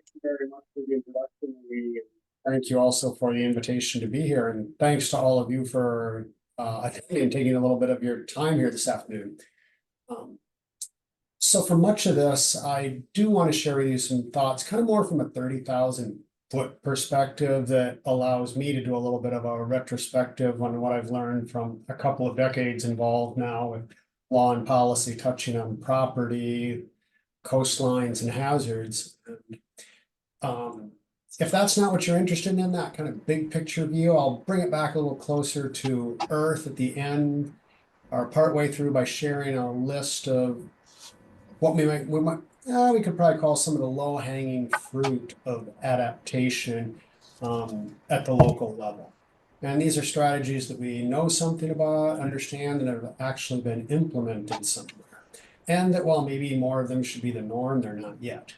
Thank you very much for the introduction. We thank you also for the invitation to be here, and thanks to all of you for attending and taking a little bit of your time here this afternoon. So for much of this, I do want to share with you some thoughts, kind of more from a 30,000-foot perspective that allows me to do a little bit of a retrospective on what I've learned from a couple of decades involved now with law and policy touching on property, coastlines, and hazards. If that's not what you're interested in, that kind of big picture view, I'll bring it back a little closer to Earth at the end or partway through by sharing a list of what we could probably call some of the low-hanging fruit of adaptation at the local level. And these are strategies that we know something about, understand, and have actually been implemented somewhere. And that while maybe more of them should be the norm, they're not yet.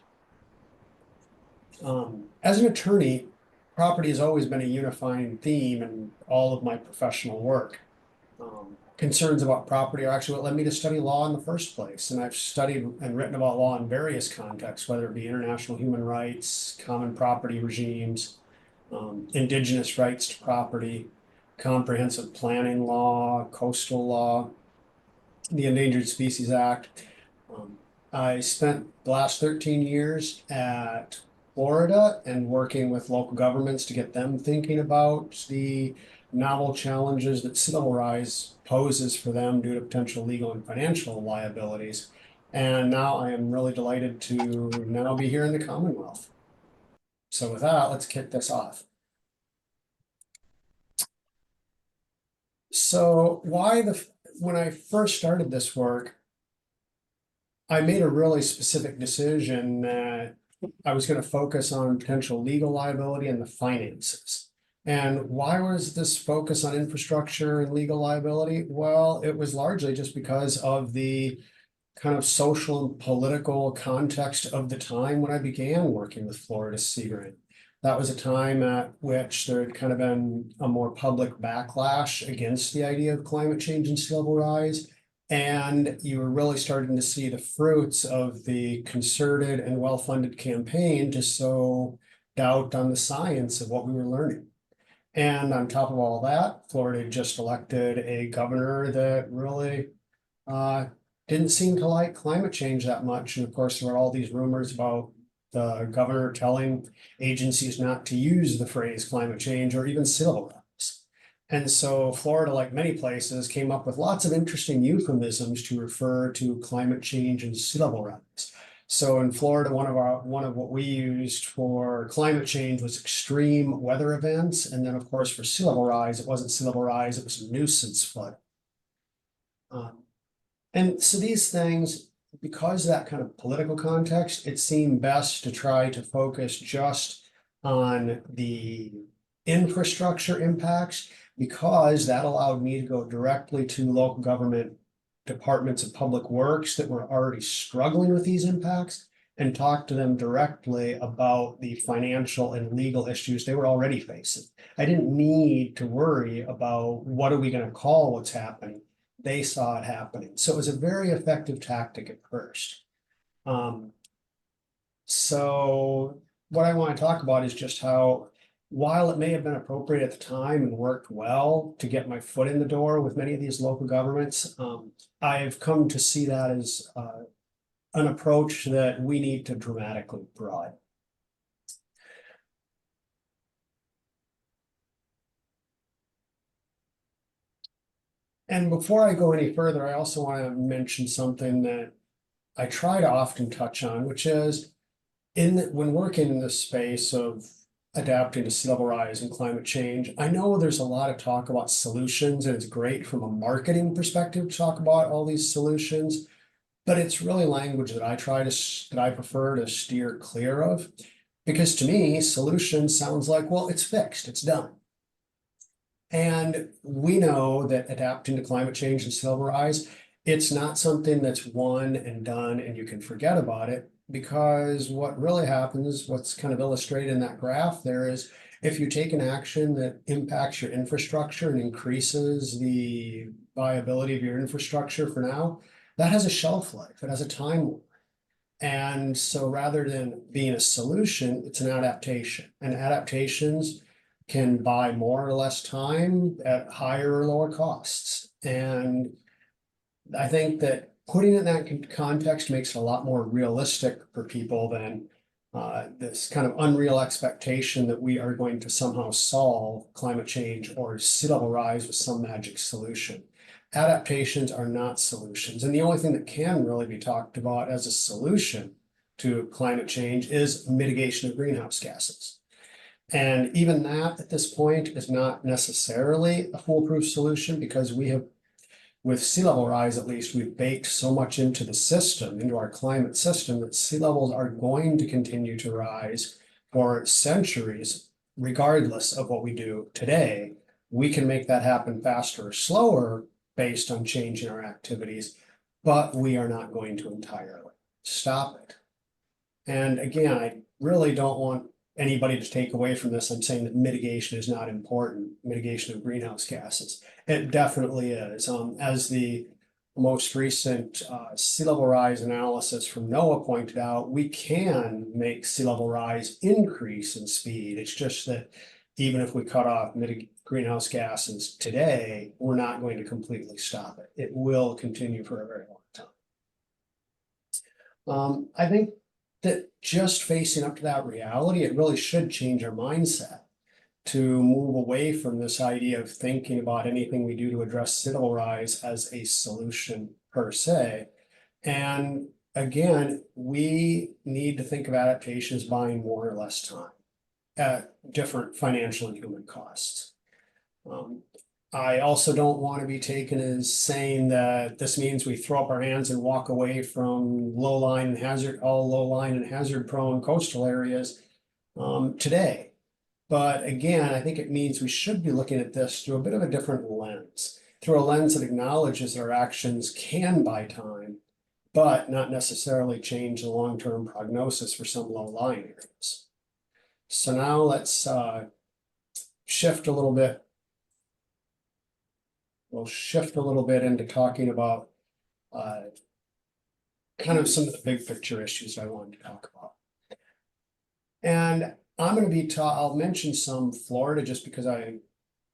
As an attorney, property has always been a unifying theme in all of my professional work. Concerns about property are actually what led me to study law in the first place. And I've studied and written about law in various contexts, whether it be international human rights, common property regimes, indigenous rights to property, comprehensive planning law, coastal law, the Endangered Species Act. I spent the last 13 years at Florida and working with local governments to get them thinking about the novel challenges that sea level rise poses for them due to potential legal and financial liabilities. And now I am really delighted to now be here in the Commonwealth. So with that, let's kick this off. So when I first started this work, I made a really specific decision that I was going to focus on potential legal liability and the finances. And why was this focus on infrastructure and legal liability? Well, it was largely just because of the kind of social and political context of the time when I began working with Florida Sea Grant. That was a time at which there had kind of been a more public backlash against the idea of climate change and sea level rise. And you were really starting to see the fruits of the concerted and well-funded campaign to sow doubt on the science of what we were learning. And on top of all that, Florida just elected a governor that really didn't seem to like climate change that much. And of course, there were all these rumors about the governor telling agencies not to use the phrase climate change or even sea level rise. And so Florida, like many places, came up with lots of interesting euphemisms to refer to climate change and sea level rise. So in Florida, one of what we used for climate change was extreme weather events. And then of course, for sea level rise, it wasn't sea level rise, it was nuisance flood. And so these things, because of that kind of political context, it seemed best to try to focus just on the infrastructure impacts, because that allowed me to go directly to local government departments of public works that were already struggling with these impacts and talk to them directly about the financial and legal issues they were already facing. I didn't need to worry about what are we going to call what's happening. They saw it happening. So it was a very effective tactic at first. So what I want to talk about is just how, while it may have been appropriate at the time and worked well to get my foot in the door with many of these local governments, I've come to see that as an approach that we need to dramatically broaden. And before I go any further, I also want to mention something that I try to often touch on, which is when working in this space of adapting to sea level rise and climate change, I know there's a lot of talk about solutions, and it's great from a marketing perspective to talk about all these solutions, but it's really language that I prefer to steer clear of, because to me, solution sounds like, well, it's fixed, it's done. And we know that adapting to climate change and sea level rise, it's not something that's one and done and you can forget about it, because what really happens, what's kind of illustrated in that graph there, is if you take an action that impacts your infrastructure and increases the viability of your infrastructure for now, that has a shelf life, it has a time. And so rather than being a solution, it's an adaptation, and adaptations can buy more or less time at higher or lower costs. And I think that putting it in that context makes it a lot more realistic for people than this kind of unreal expectation that we are going to somehow solve climate change or sea level rise with some magic solution. Adaptations are not solutions. And the only thing that can really be talked about as a solution to climate change is mitigation of greenhouse gases. And even that at this point is not necessarily a foolproof solution, because we have, with sea level rise at least, we've baked so much into the system, into our climate system, that sea levels are going to continue to rise for centuries, regardless of what we do today. We can make that happen faster or slower based on change in our activities, but we are not going to entirely stop it. And again, I really don't want anybody to take away from this. I'm saying that mitigation is not important, mitigation of greenhouse gases. It definitely is. As the most recent sea level rise analysis from NOAA pointed out, we can make sea level rise increase in speed. It's just that even if we cut off greenhouse gases today, we're not going to completely stop it. It will continue for a very long time. I think that just facing up to that reality, it really should change our mindset to move away from this idea of thinking about anything we do to address sea level rise as a solution per se. And again, we need to think of adaptations buying more or less time at different financial and human costs. I also don't want to be taken as saying that this means we throw up our hands and walk away from all low line and hazard prone coastal areas today. But again, I think it means we should be looking at this through a bit of a different lens, through a lens that acknowledges that our actions can buy time, but not necessarily change the long-term prognosis for some low-lying areas. So now let's shift a little bit. We'll shift a little bit into talking about kind of some of the big picture issues I wanted to talk about. And I'm going to be I'll mention some Florida just because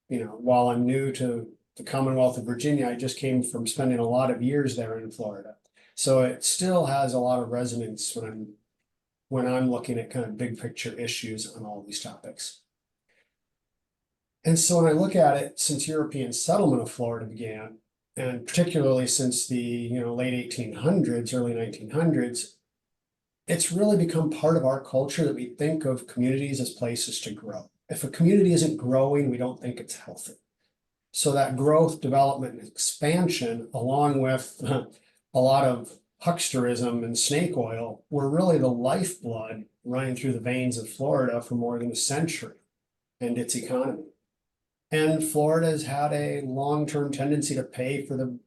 while I'm new to the Commonwealth of Virginia, I just came from spending a lot of years there in Florida. So it still has a lot of resonance when I'm looking at kind of big picture issues on all these topics. And so when I look at it, since European settlement of Florida began, and particularly since the late 1800s, early 1900s, it's really become part of our culture that we think of communities as places to grow. If a community isn't growing, we don't think it's healthy. So that growth, development, and expansion, along with a lot of hucksterism and snake oil, were really the lifeblood running through the veins of Florida for more than a century and its economy. And Florida has had a long-term tendency to pay for the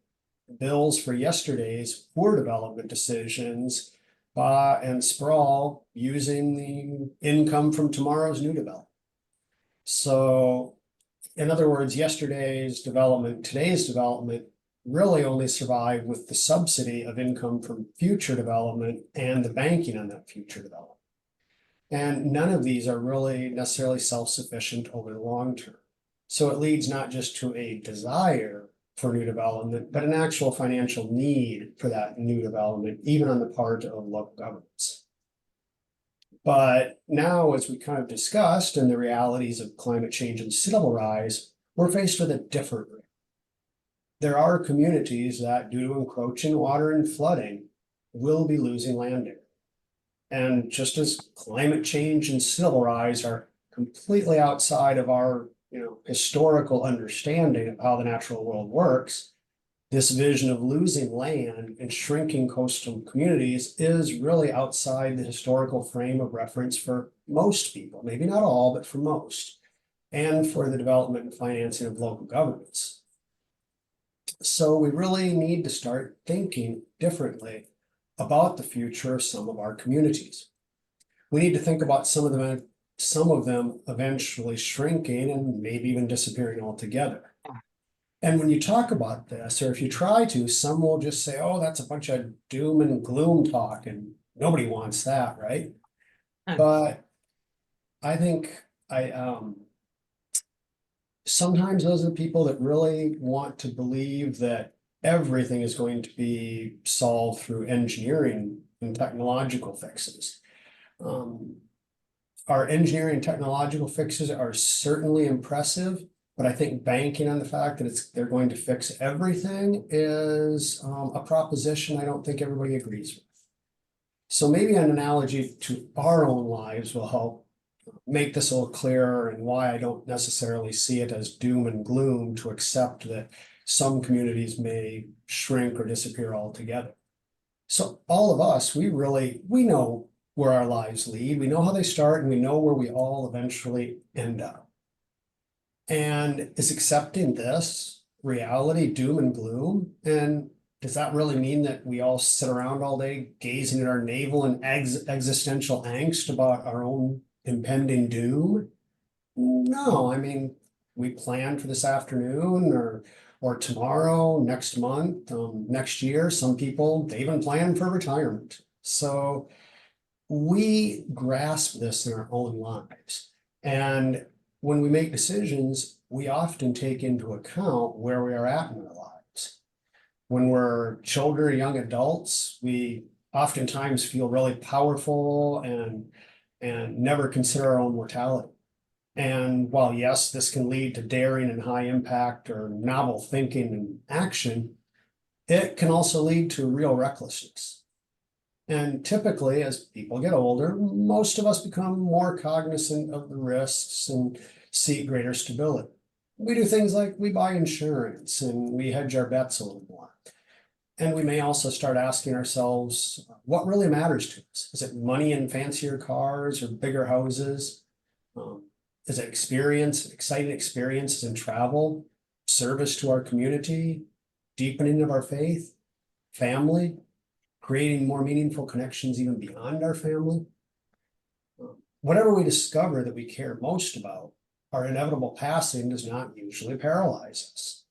bills for yesterday's poor development decisions and sprawl using the income from tomorrow's new development. So, in other words, yesterday's development, today's development really only survived with the subsidy of income from future development and the banking on that future development. And none of these are really necessarily self-sufficient over the long term. So it leads not just to a desire for new development, but an actual financial need for that new development, even on the part of local governments. But now, as we kind of discussed, in the realities of climate change and sea level rise, we're faced with a different reality. There are communities that, due to encroaching water and flooding, will be losing land area. And just as climate change and sea level rise are completely outside of our historical understanding of how the natural world works, this vision of losing land and shrinking coastal communities is really outside the historical frame of reference for most people, maybe not all, but for most, and for the development and financing of local governments. So we really need to start thinking differently about the future of some of our communities. We need to think about some of them eventually shrinking and maybe even disappearing altogether. And when you talk about this, or if you try to, some will just say, oh, that's a bunch of doom and gloom talk, and Nobody wants that, right? Hmm. But I think sometimes those are the people that really want to believe that everything is going to be solved through engineering and technological fixes. Um, our engineering and technological fixes are certainly impressive, but I think banking on the fact that they're going to fix everything is a proposition I don't think everybody agrees with. So maybe an analogy to our own lives will help make this a little clearer and why I don't necessarily see it as doom and gloom to accept that some communities may shrink or disappear altogether. So all of us, we know where our lives lead, we know how they start, and we know where we all eventually end up. And is accepting this reality doom and gloom? And does that really mean that we all sit around all day gazing at our navel in existential angst about our own impending doom? No, I mean, we plan for this afternoon or tomorrow, next month, next year. Some people, they even plan for retirement. So we grasp this in our own lives. And when we make decisions, we often take into account where we are at in our lives. When we're children or young adults, we oftentimes feel really powerful and never consider our own mortality. And while yes, this can lead to daring and high impact or novel thinking and action, it can also lead to real recklessness. And typically, as people get older, most of us become more cognizant of the risks and seek greater stability. We do things like we buy insurance and we hedge our bets a little more. And we may also start asking ourselves, what really matters to us? Is it money and fancier cars or bigger houses? Is it exciting experiences in travel, service to our community, deepening of our faith, family, creating more meaningful connections even beyond our family? Whatever we discover that we care most about, our inevitable passing does not usually paralyze us.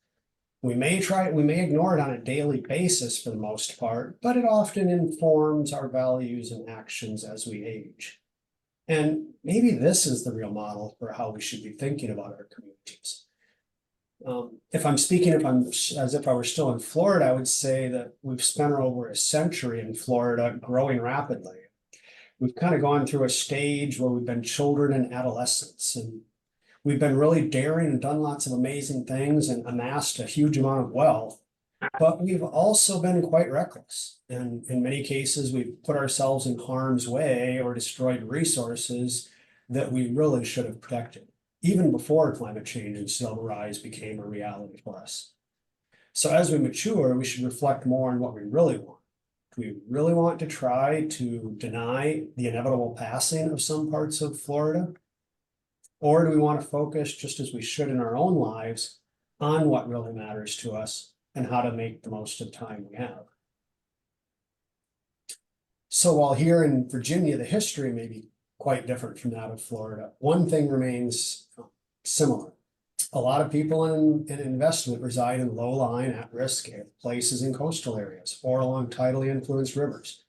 We may ignore it on a daily basis for the most part, but it often informs our values and actions as we age. And maybe this is the real model for how we should be thinking about our communities. If I'm speaking, if I'm as if I were still in Florida, I would say that we've spent over a century in Florida growing rapidly. We've kind of gone through a stage where we've been children and adolescents, and we've been really daring and done lots of amazing things and amassed a huge amount of wealth. But we've also been quite reckless. And in many cases, we've put ourselves in harm's way or destroyed resources that we really should have protected, even before climate change and sea level rise became a reality for us. So as we mature, we should reflect more on what we really want. Do we really want to try to deny the inevitable passing of some parts of Florida? Or do we want to focus, just as we should in our own lives, on what really matters to us and how to make the most of the time we have? So while here in Virginia, the history may be quite different from that of Florida, one thing remains similar. A lot of people in investment reside in low-lying, at-risk places in coastal areas or along tidally influenced rivers.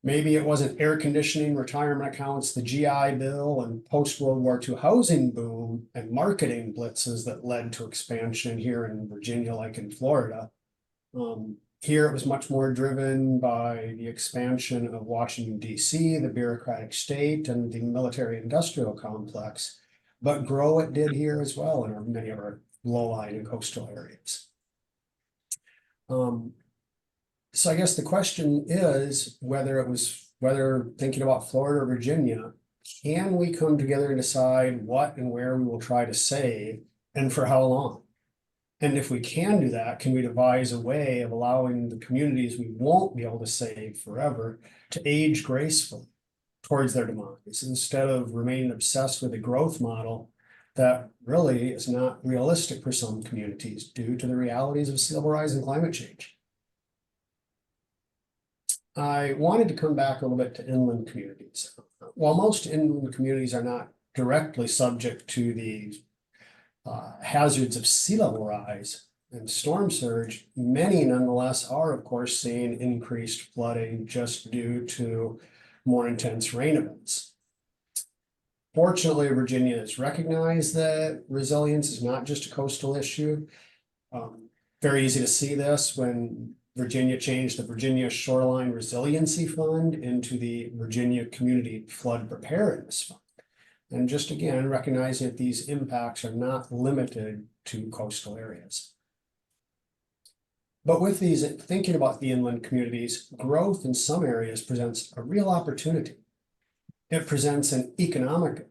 Maybe it wasn't air conditioning, retirement accounts, the GI Bill, and post-World War II housing boom and marketing blitzes that led to expansion here in Virginia, like in Florida. Here it was much more driven by the expansion of Washington, D.C., the bureaucratic state, and the military-industrial complex. But grow it did here as well in many of our low-lying and coastal areas. So I guess the question is whether thinking about Florida or Virginia, can we come together and decide what and where we will try to save and for how long? And if we can do that, can we devise a way of allowing the communities we won't be able to save forever to age gracefully towards their demise instead of remaining obsessed with a growth model that really is not realistic for some communities due to the realities of sea level rise and climate change? I wanted to come back a little bit to inland communities. While most inland communities are not directly subject to the hazards of sea level rise, and storm surge, many nonetheless are, of course, seeing increased flooding just due to more intense rain events. Fortunately, Virginia has recognized that resilience is not just a coastal issue. Very easy to see this when Virginia changed the Virginia Shoreline Resiliency Fund into the Virginia Community Flood Preparedness Fund. And just again, recognizing that these impacts are not limited to coastal areas. But with these, thinking about the inland communities, growth in some areas presents a real opportunity. It presents an economic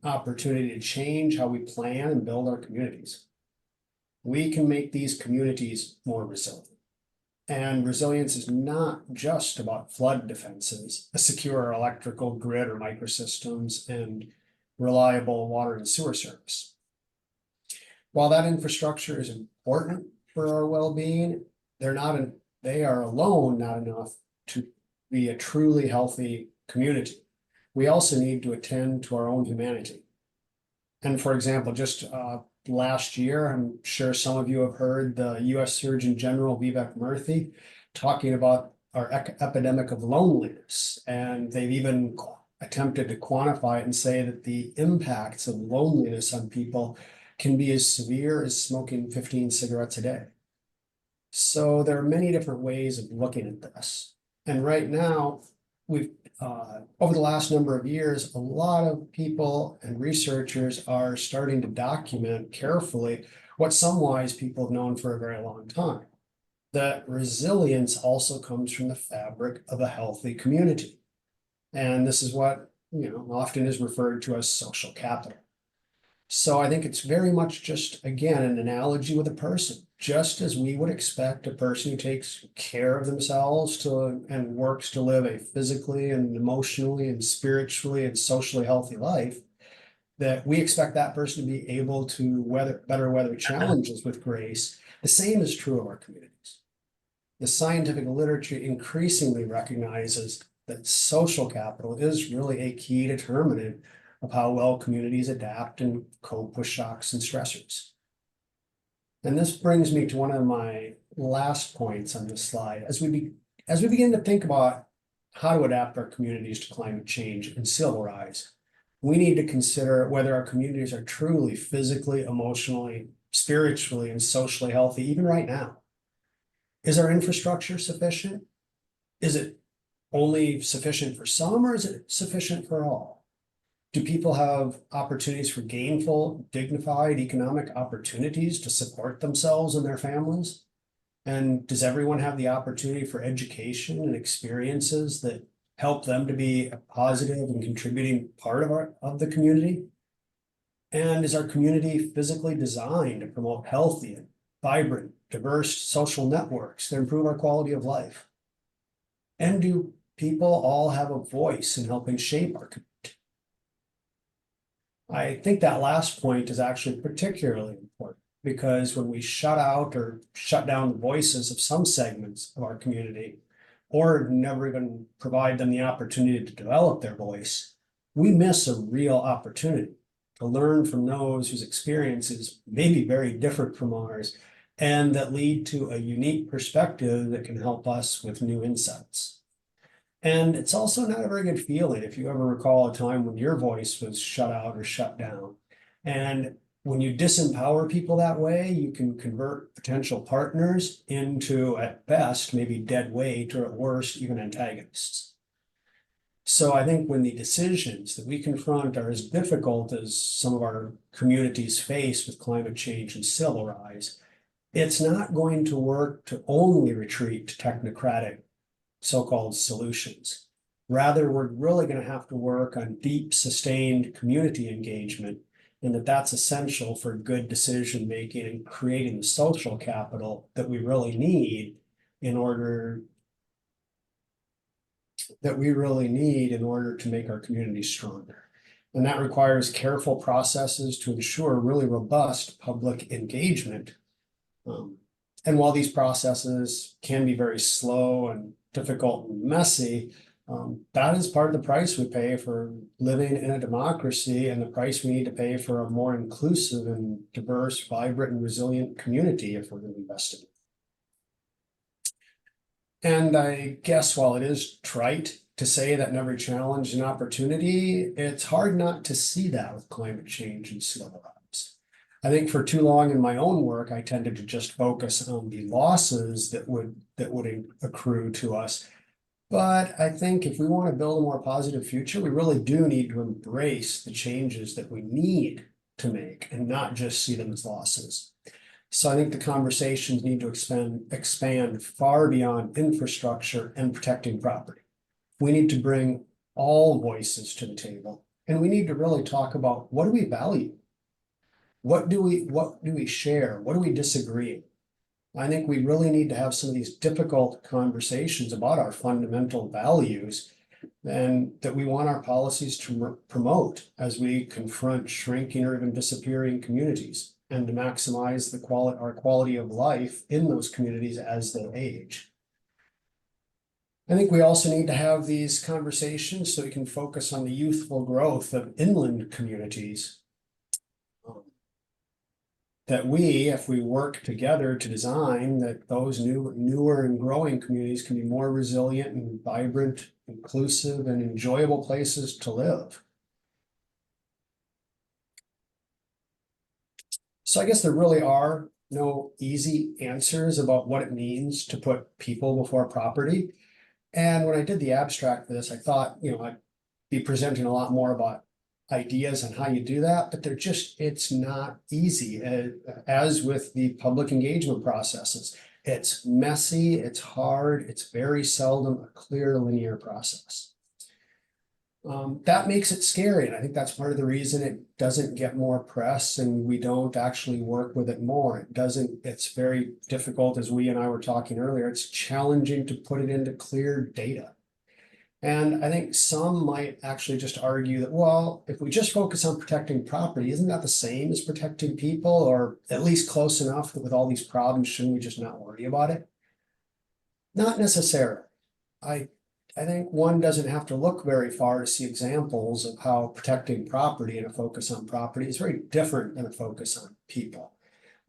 opportunity to change how we plan and build our communities. We can make these communities more resilient. And resilience is not just about flood defenses, a secure electrical grid or microsystems, and reliable water and sewer service. While that infrastructure is important for our well-being, they are alone not enough to be a truly healthy community. We also need to attend to our own humanity. And for example, just last year, I'm sure some of you have heard the US Surgeon General Vivek Murthy talking about our epidemic of loneliness. And they've even attempted to quantify it and say that the impacts of loneliness on people can be as severe as smoking 15 cigarettes a day. So there are many different ways of looking at this. And right now, we've over the last number of years, a lot of people and researchers are starting to document carefully what some wise people have known for a very long time, that resilience also comes from the fabric of a healthy community. And this is what, often is referred to as social capital. So I think it's very much just, again, an analogy with a person. Just as we would expect a person who takes care of themselves and works to live a physically and emotionally and spiritually and socially healthy life, that we expect that person to be able to better weather challenges with grace. The same is true of our communities. The scientific literature increasingly recognizes that social capital is really a key determinant of how well communities adapt and cope with shocks and stressors. And this brings me to one of my last points on this slide. As we begin to think about how to adapt our communities to climate change and sea level rise, we need to consider whether our communities are truly physically, emotionally, spiritually, and socially healthy, even right now. Is our infrastructure sufficient? Is it only sufficient for some, or is it sufficient for all? Do people have opportunities for gainful, dignified economic opportunities to support themselves and their families? And does everyone have the opportunity for education and experiences that help them to be a positive and contributing part of the community? And is our community physically designed to promote healthy and vibrant, diverse social networks that improve our quality of life? And do people all have a voice in helping shape our community? I think that last point is actually particularly important, because when we shut out or shut down the voices of some segments of our community, or never even provide them the opportunity to develop their voice, we miss a real opportunity to learn from those whose experiences may be very different from ours, and that lead to a unique perspective that can help us with new insights. And it's also not a very good feeling if you ever recall a time when your voice was shut out or shut down. And when you disempower people that way, you can convert potential partners into, at best, maybe dead weight, or at worst, even antagonists. So I think when the decisions that we confront are as difficult as some of our communities face with climate change and sea level rise, it's not going to work to only retreat to technocratic so-called solutions. Rather, we're really going to have to work on deep, sustained community engagement, and that's essential for good decision making and creating the social capital that we really need in order to make our communities stronger. And that requires careful processes to ensure really robust public engagement. And while these processes can be very slow and difficult and messy, That is part of the price we pay for living in a democracy, and the price we need to pay for a more inclusive and diverse, vibrant, and resilient community if we're going to invest in it. And I guess while it is trite to say that in every challenge is an opportunity, it's hard not to see that with climate change and sea level rise. I think for too long in my own work, I tended to just focus on the losses that would accrue to us. But I think if we want to build a more positive future, we really do need to embrace the changes that we need to make and not just see them as losses. So I think the conversations need to expand far beyond infrastructure and protecting property. We need to bring all voices to the table, and we need to really talk about what do we value? What do we share? What do we disagree? I think we really need to have some of these difficult conversations about our fundamental values and that we want our policies to promote as we confront shrinking or even disappearing communities, and to maximize our quality of life in those communities as they age. I think we also need to have these conversations so we can focus on the youthful growth of inland communities. That if we work together to design that those newer and growing communities can be more resilient and vibrant, inclusive, and enjoyable places to live. So I guess there really are no easy answers about what it means to put people before property. And when I did the abstract for this, I thought, I'd be presenting a lot more about ideas on how you do that, but it's not easy. As with the public engagement processes, it's messy, it's hard, it's very seldom a clear linear process. That makes it scary, and I think that's part of the reason it doesn't get more press and we don't actually work with it more. It's very difficult, as we and I were talking earlier, it's challenging to put it into clear data. And I think some might actually just argue that, well, if we just focus on protecting property, isn't that the same as protecting people, or at least close enough that with all these problems, shouldn't we just not worry about it? Not necessarily. I think one doesn't have to look very far to see examples of how protecting property and a focus on property is very different than a focus on people.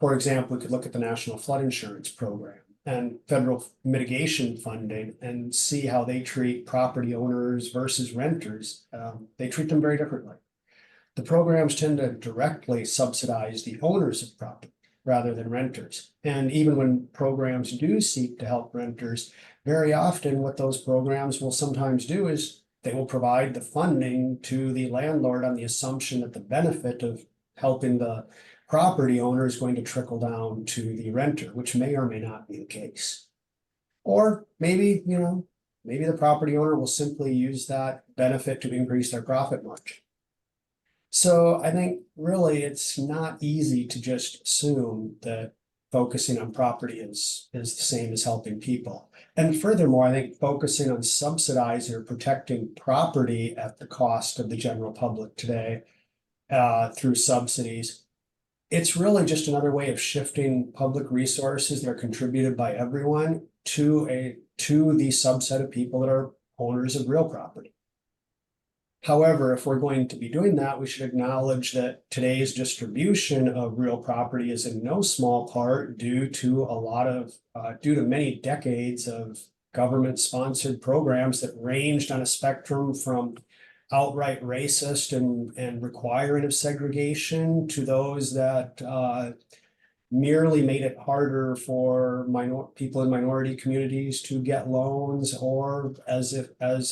For example, we could look at the National Flood Insurance Program and federal mitigation funding and see how they treat property owners versus renters. They treat them very differently. The programs tend to directly subsidize the owners of property rather than renters. And even when programs do seek to help renters, very often what those programs will sometimes do is they will provide the funding to the landlord on the assumption that the benefit of helping the property owner is going to trickle down to the renter, which may or may not be the case. Or maybe, maybe the property owner will simply use that benefit to increase their profit margin. So I think really it's not easy to just assume that focusing on property is the same as helping people. And furthermore, I think focusing on subsidizing or protecting property at the cost of the general public today through subsidies, it's really just another way of shifting public resources that are contributed by everyone to the subset of people that are owners of real property. However, if we're going to be doing that, we should acknowledge that today's distribution of real property is in no small part due to many decades of government-sponsored programs that ranged on a spectrum from outright racist and requiring of segregation to those that merely made it harder for people in minority communities to get loans, or as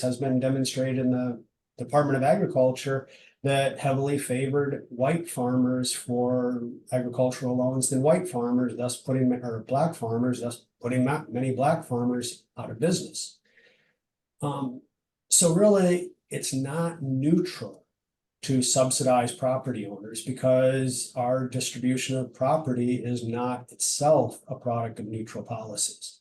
has been demonstrated in the Department of Agriculture, that heavily favored white farmers for agricultural loans than white farmers, thus putting black farmers, thus putting many black farmers out of business. So really, it's not neutral to subsidize property owners, because our distribution of property is not itself a product of neutral policies.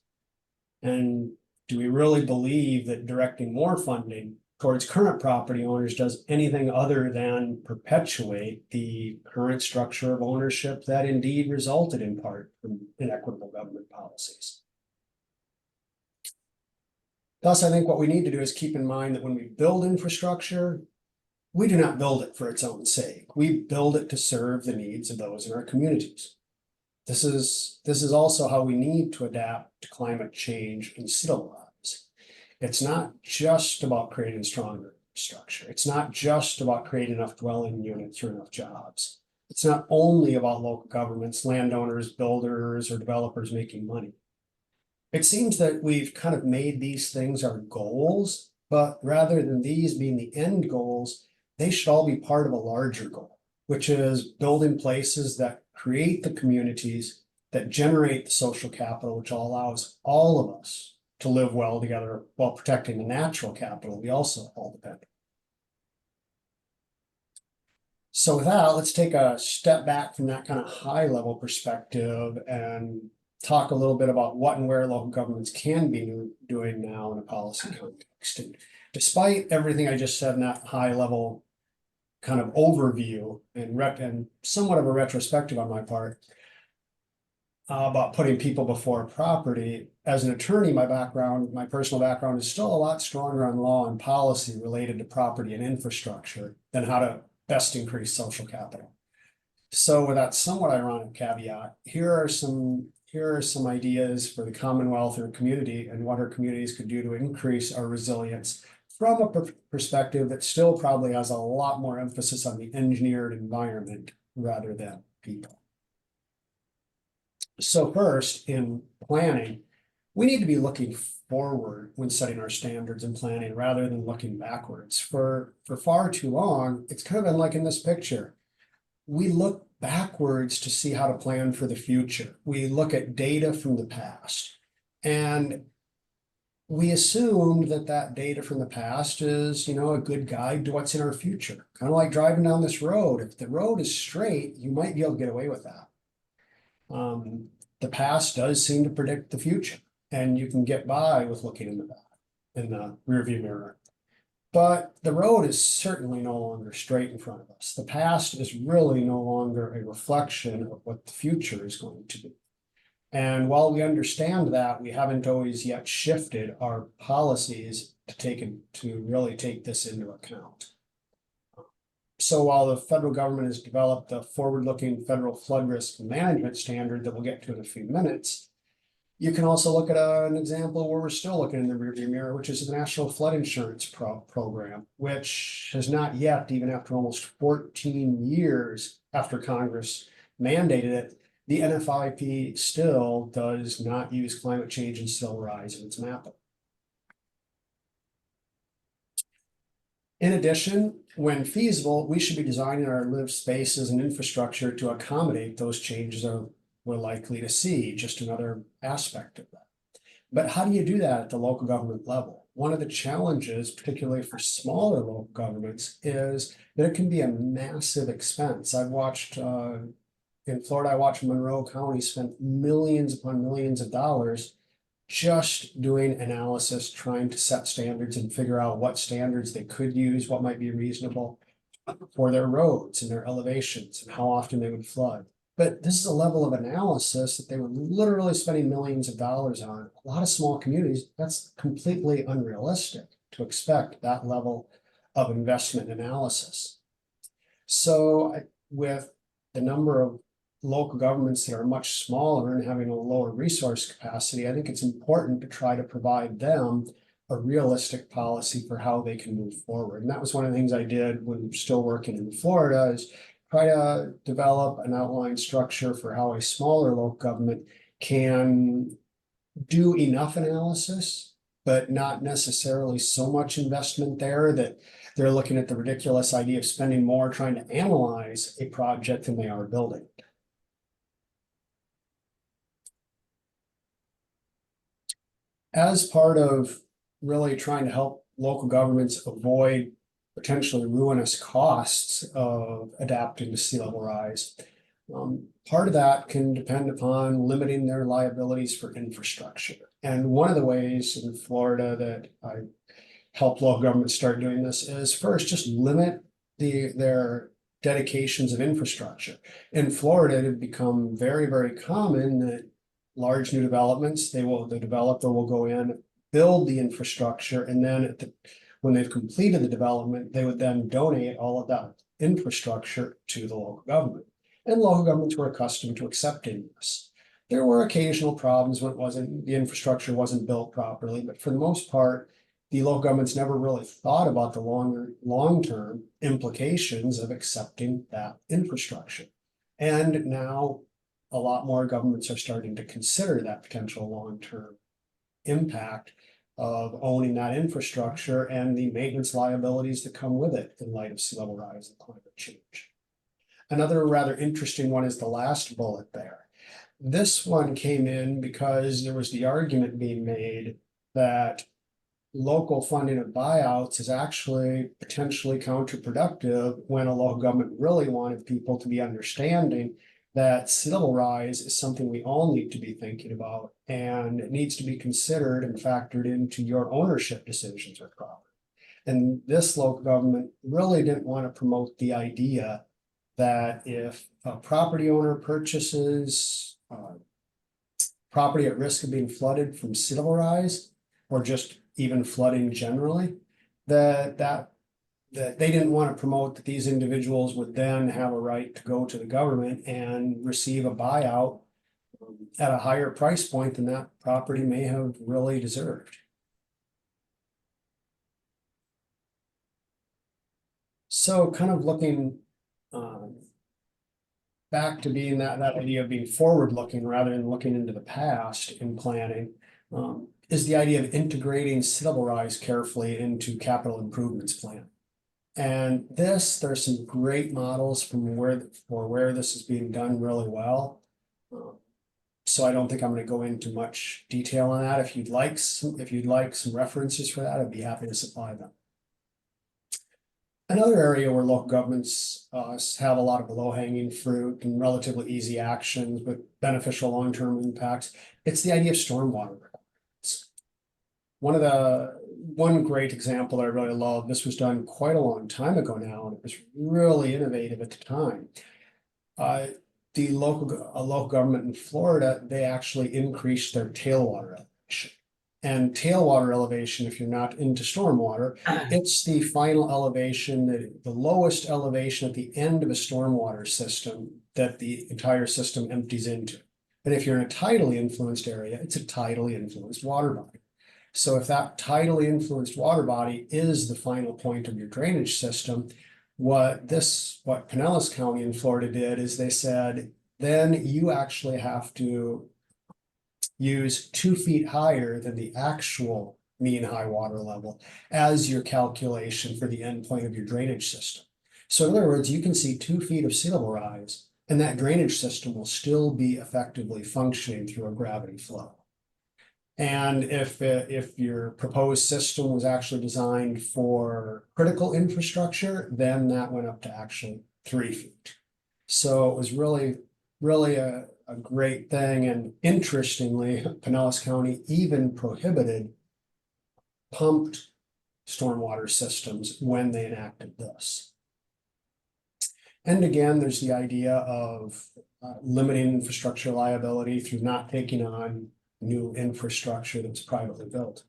And do we really believe that directing more funding towards current property owners does anything other than perpetuate the current structure of ownership that indeed resulted in part from inequitable government policies? Thus, I think what we need to do is keep in mind that when we build infrastructure, we do not build it for its own sake. We build it to serve the needs of those in our communities. This is also how we need to adapt to climate change and sea level rise. It's not just about creating stronger infrastructure. It's not just about creating enough dwelling units or enough jobs. It's not only about local governments, landowners, builders, or developers making money. It seems that we've kind of made these things our goals, but rather than these being the end goals, they should all be part of a larger goal, which is building places that create the communities that generate the social capital, which allows all of us to live well together while protecting the natural capital we also all depend on. So with that, let's take a step back from that kind of high level perspective and talk a little bit about what and where local governments can be doing now in a policy context. And despite everything I just said in that high level kind of overview and somewhat of a retrospective on my part about putting people before property, as an attorney, my personal background is still a lot stronger on law and policy related to property and infrastructure than how to best increase social capital. So with that somewhat ironic caveat, here are some ideas for the Commonwealth or community and what our communities could do to increase our resilience from a perspective that still probably has a lot more emphasis on the engineered environment rather than people. So first, in planning, we need to be looking forward when setting our standards and planning rather than looking backwards. For far too long, it's kind of been like in this picture. We look backwards to see how to plan for the future. We look at data from the past, and we assumed that data from the past is, a good guide to what's in our future. Kind of like driving down this road. If the road is straight, you might be able to get away with that. The past does seem to predict the future, and you can get by with looking in the rearview mirror. But the road is certainly no longer straight in front of us. The past is really no longer a reflection of what the future is going to be. And while we understand that, we haven't always yet shifted our policies to really take this into account. So while the federal government has developed a forward-looking federal flood risk management standard that we'll get to in a few minutes, you can also look at an example where we're still looking in the rearview mirror, which is the National Flood Insurance Program, which has not yet, even after almost 14 years after Congress mandated it, the NFIP still does not use climate change and sea level rise in its mapping. In addition, when feasible, we should be designing our lived spaces and infrastructure to accommodate those changes we're likely to see, just another aspect of that. But how do you do that at the local government level? One of the challenges, particularly for smaller local governments, is that it can be a massive expense. I've watched, in Florida, I watched Monroe County spend millions upon millions of dollars just doing analysis, trying to set standards and figure out what standards they could use, what might be reasonable for their roads and their elevations and how often they would flood. But this is a level of analysis that they were literally spending millions of dollars on. A lot of small communities, that's completely unrealistic to expect that level of investment analysis. So with the number of local governments that are much smaller and having a lower resource capacity, I think it's important to try to provide them a realistic policy for how they can move forward. And that was one of the things I did when still working in Florida, is try to develop an outline structure for how a smaller local government can do enough analysis, but not necessarily so much investment there that they're looking at the ridiculous idea of spending more trying to analyze a project than they are building. As part of really trying to help local governments avoid potentially ruinous costs of adapting to sea level rise, part of that can depend upon limiting their liabilities for infrastructure. And one of the ways in Florida that I help local governments start doing this is first just limit their dedications of infrastructure. In Florida, it had become very, very common that large new developments, the developer will go in build the infrastructure, and then when they've completed the development, they would then donate all of that infrastructure to the local government. And local governments were accustomed to accepting this. There were occasional problems when the infrastructure wasn't built properly, but for the most part, the local governments never really thought about the long-term implications of accepting that infrastructure. And now a lot more governments are starting to consider that potential long-term impact of owning that infrastructure and the maintenance liabilities that come with it in light of sea level rise and climate change. Another rather interesting one is the last bullet there. This one came in because there was the argument being made that local funding of buyouts is actually potentially counterproductive when a local government really wanted people to be understanding that sea level rise is something we all need to be thinking about, and it needs to be considered and factored into your ownership decisions of property. And this local government really didn't want to promote the idea that if a property owner purchases property at risk of being flooded from sea level rise, or just even flooding generally, that they didn't want to promote that these individuals would then have a right to go to the government and receive a buyout at a higher price point than that property may have really deserved. So kind of looking back to being that idea of being forward-looking rather than looking into the past in planning, is the idea of integrating sea level rise carefully into capital improvements plan. And there's some great models from where this is being done really well. So I don't think I'm going to go into much detail on that. If you'd like some references for that, I'd be happy to supply them. Another area where local governments have a lot of low-hanging fruit and relatively easy actions with beneficial long-term impacts, it's the idea of stormwater requirements. One great example that I really love, this was done quite a long time ago now, and it was really innovative at the time. A local government in Florida, they actually increased their tailwater elevation. And tailwater elevation, if you're not into stormwater, it's the final elevation, the lowest elevation at the end of a stormwater system that the entire system empties into. And if you're in a tidally influenced area, it's a tidally influenced water body. So if that tidally influenced water body is the final point of your drainage system, what Pinellas County in Florida did is they said, then you actually have to use 2 feet higher than the actual mean high water level as your calculation for the end point of your drainage system. So in other words, you can see 2 feet of sea level rise, and that drainage system will still be effectively functioning through a gravity flow. And if your proposed system was actually designed for critical infrastructure, then that went up to actually 3 feet. So it was really a great thing. And interestingly, Pinellas County even prohibited pumped stormwater systems when they enacted this. And again, there's the idea of limiting infrastructure liability through not taking on new infrastructure that's privately built.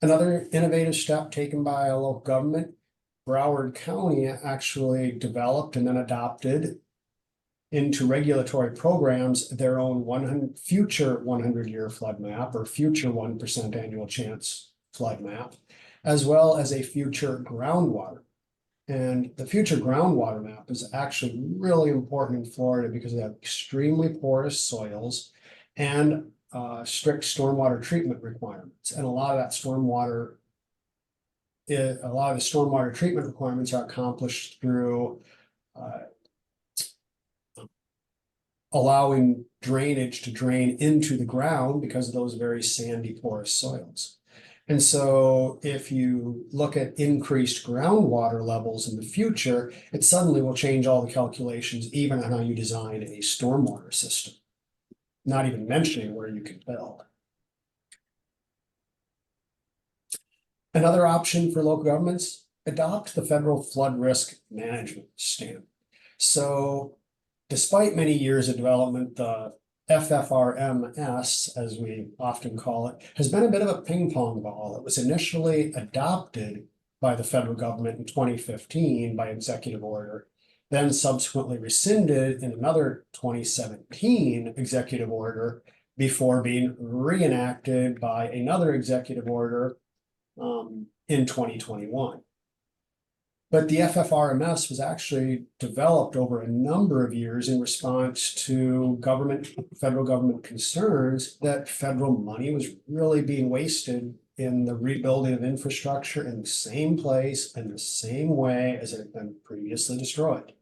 Another innovative step taken by a local government, Broward County actually developed and then adopted into regulatory programs their own future 100-year flood map or future 1% annual chance flood map, as well as a future groundwater. And the future groundwater map is actually really important in Florida because they have extremely porous soils and strict stormwater treatment requirements. And a lot of the stormwater treatment requirements are accomplished through allowing drainage to drain into the ground because of those very sandy, porous soils. And so if you look at increased groundwater levels in the future, it suddenly will change all the calculations, even on how you design a stormwater system, not even mentioning where you can build. Another option for local governments, adopt the federal flood risk management standard. So despite many years of development, the FFRMS, as we often call it, has been a bit of a ping pong ball. It was initially adopted by the federal government in 2015 by executive order, then subsequently rescinded in another 2017 executive order before being reenacted by another executive order in 2021. But the FFRMS was actually developed over a number of years in response to federal government concerns that federal money was really being wasted in the rebuilding of infrastructure in the same place and the same way as it had been previously destroyed.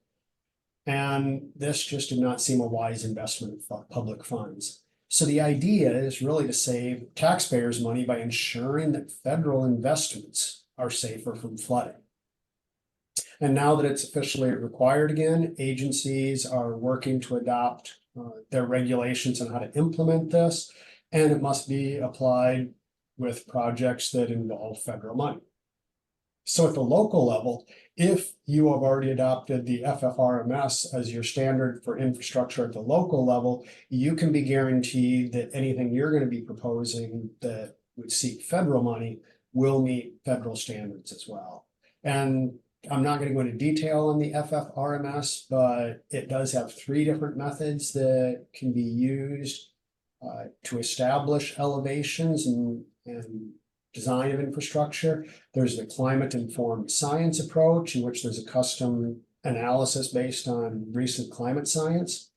And this just did not seem a wise investment of public funds. So the idea is really to save taxpayers' money by ensuring that federal investments are safer from flooding. And now that it's officially required again, agencies are working to adopt their regulations on how to implement this, and it must be applied with projects that involve federal money. So at the local level, if you have already adopted the FFRMS as your standard for infrastructure at the local level, you can be guaranteed that anything you're going to be proposing that would seek federal money will meet federal standards as well. And I'm not going to go into detail on the FFRMS, but it does have 3 different methods that can be used to establish elevations and design of infrastructure. There's the climate-informed science approach, in which there's a custom analysis based on recent climate science.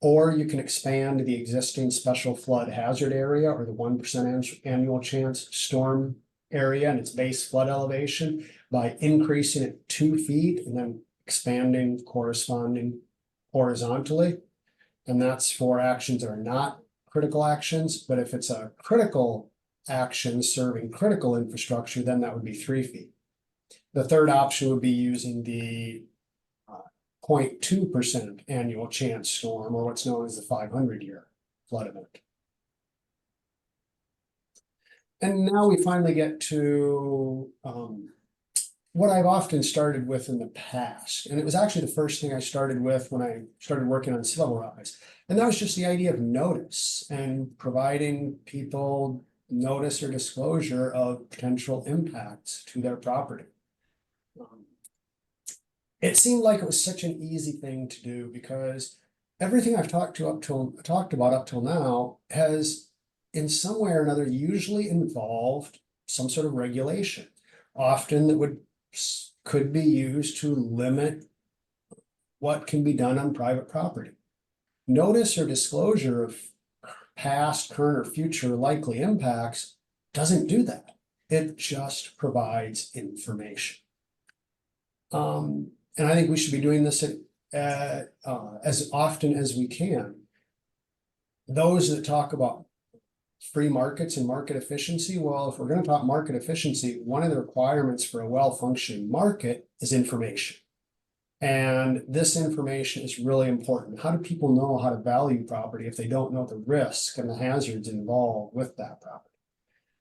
Or you can expand the existing special flood hazard area, or the 1% annual chance storm area and its base flood elevation, by increasing it 2 feet and then expanding corresponding horizontally. And that's for actions that are not critical actions. But if it's a critical action serving critical infrastructure, then that would be 3 feet. The third option would be using the 0.2% annual chance storm, or what's known as the 500-year flood event. And now we finally get to what I've often started with in the past. And it was actually the first thing I started with when I started working on sea level rise. And that was just the idea of notice and providing people notice or disclosure of potential impacts to their property. It seemed like it was such an easy thing to do because everything I've talked about up till now has in some way or another usually involved some sort of regulation, often that could be used to limit what can be done on private property. Notice or disclosure of past, current, or future likely impacts doesn't do that. It just provides information. And I think we should be doing this as often as we can. Those that talk about free markets and market efficiency, well, if we're going to talk market efficiency, one of the requirements for a well-functioning market is information. And this information is really important. How do people know how to value property if they don't know the risk and the hazards involved with that property?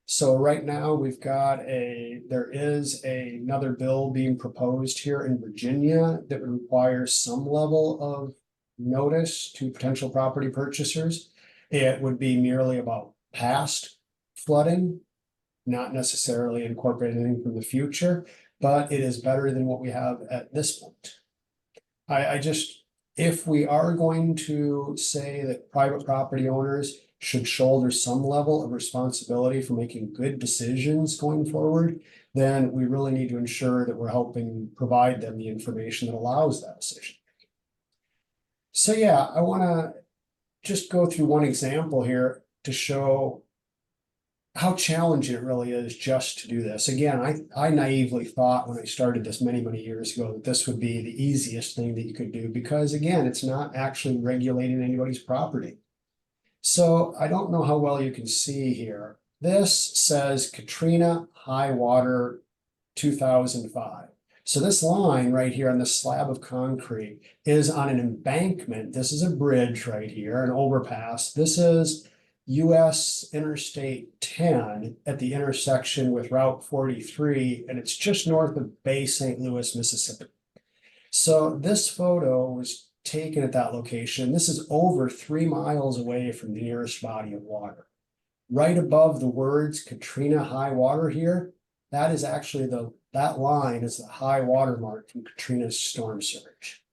So right now there is another bill being proposed here in Virginia that would require some level of notice to potential property purchasers. It would be merely about past flooding, not necessarily incorporating anything from the future, but it is better than what we have at this point. If we are going to say that private property owners should shoulder some level of responsibility for making good decisions going forward, then we really need to ensure that we're helping provide them the information that allows that decision. So yeah, I want to just go through one example here to show how challenging it really is just to do this. Again, I naively thought when I started this many years ago that this would be the easiest thing that you could do, because again, it's not actually regulating anybody's property. So I don't know how well you can see here. This says Katrina high water 2005. So this line right here on this slab of concrete is on an embankment. This is a bridge right here, an overpass. This is US Interstate 10 at the intersection with Route 43, and it's just north of Bay St. Louis, Mississippi. So this photo was taken at that location. This is over 3 miles away from the nearest body of water. Right above the words Katrina high water here, that is actually that line is the high water mark from Katrina's storm surge.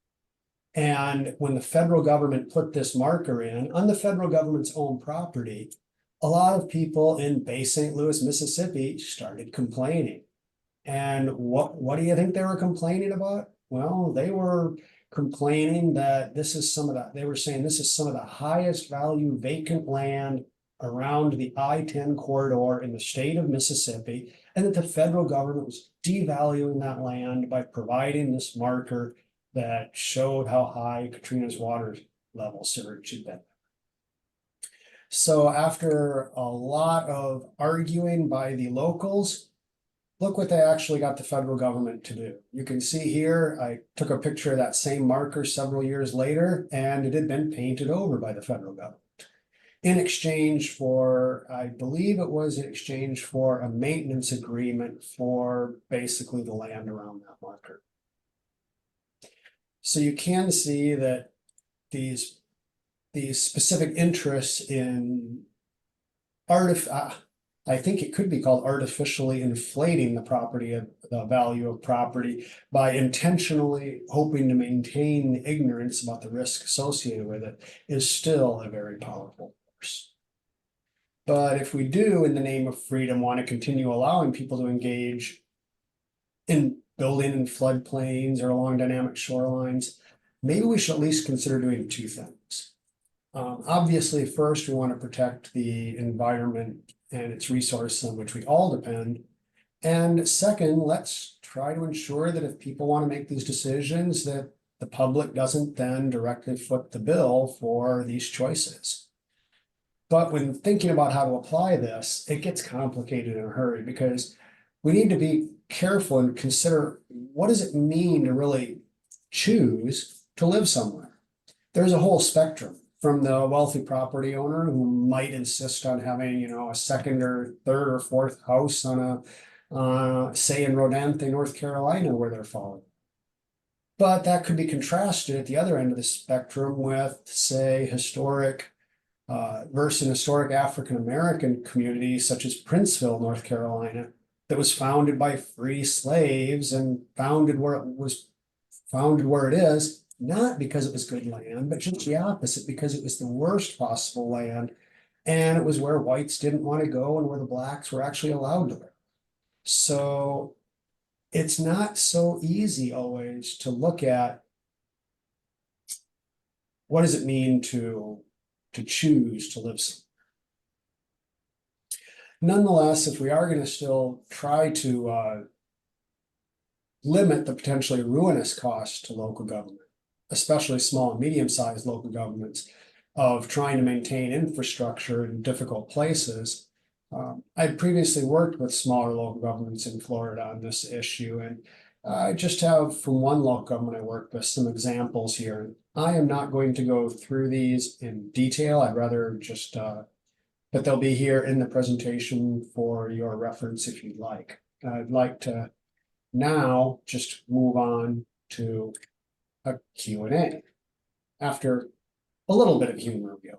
And when the federal government put this marker in on the federal government's own property, a lot of people in Bay St. Louis, Mississippi started complaining. And what do you think they were complaining about? Well, they were complaining that they were saying this is some of the highest value vacant land around the I-10 corridor in the state of Mississippi, and that the federal government was devaluing that land by providing this marker that showed how high Katrina's water level surge had been. So after a lot of arguing by the locals, look what they actually got the federal government to do. You can see here, I took a picture of that same marker several years later, and it had been painted over by the federal government in exchange for, I believe it was in exchange for a maintenance agreement for basically the land around that marker. So you can see that these specific interests in I think it could be called artificially inflating the value of property by intentionally hoping to maintain the ignorance about the risk associated with it is still a very powerful force. But if we do, in the name of freedom, want to continue allowing people to engage in building in floodplains or along dynamic shorelines, maybe we should at least consider doing two things. Obviously, first, we want to protect the environment and its resources on which we all depend. And second, let's try to ensure that if people want to make these decisions, that the public doesn't then directly foot the bill for these choices. But when thinking about how to apply this, it gets complicated in a hurry because we need to be careful and consider what does it mean to really choose to live somewhere. There's a whole spectrum. From the wealthy property owner who might insist on having, a second or third or fourth house on say in Rodanthe, North Carolina, where they're falling. But that could be contrasted at the other end of the spectrum with, say, historic African-American communities such as Princeville, North Carolina, that was founded by free slaves and founded where it is. Not because it was good land, but just the opposite, because it was the worst possible land. And it was where whites didn't want to go and where the blacks were actually allowed to live. So it's not so easy always to look at what does it mean to choose to live somewhere. Nonetheless, if we are going to still try to limit the potentially ruinous costs to local government, especially small and medium-sized local governments, of trying to maintain infrastructure in difficult places. I'd previously worked with smaller local governments in Florida on this issue, and I just have from one local government I worked with some examples here. I am not going to go through these in detail. I'd rather just, but they'll be here in the presentation for your reference if you'd like. I'd like to now just move on to a Q&A after a little bit of humor review.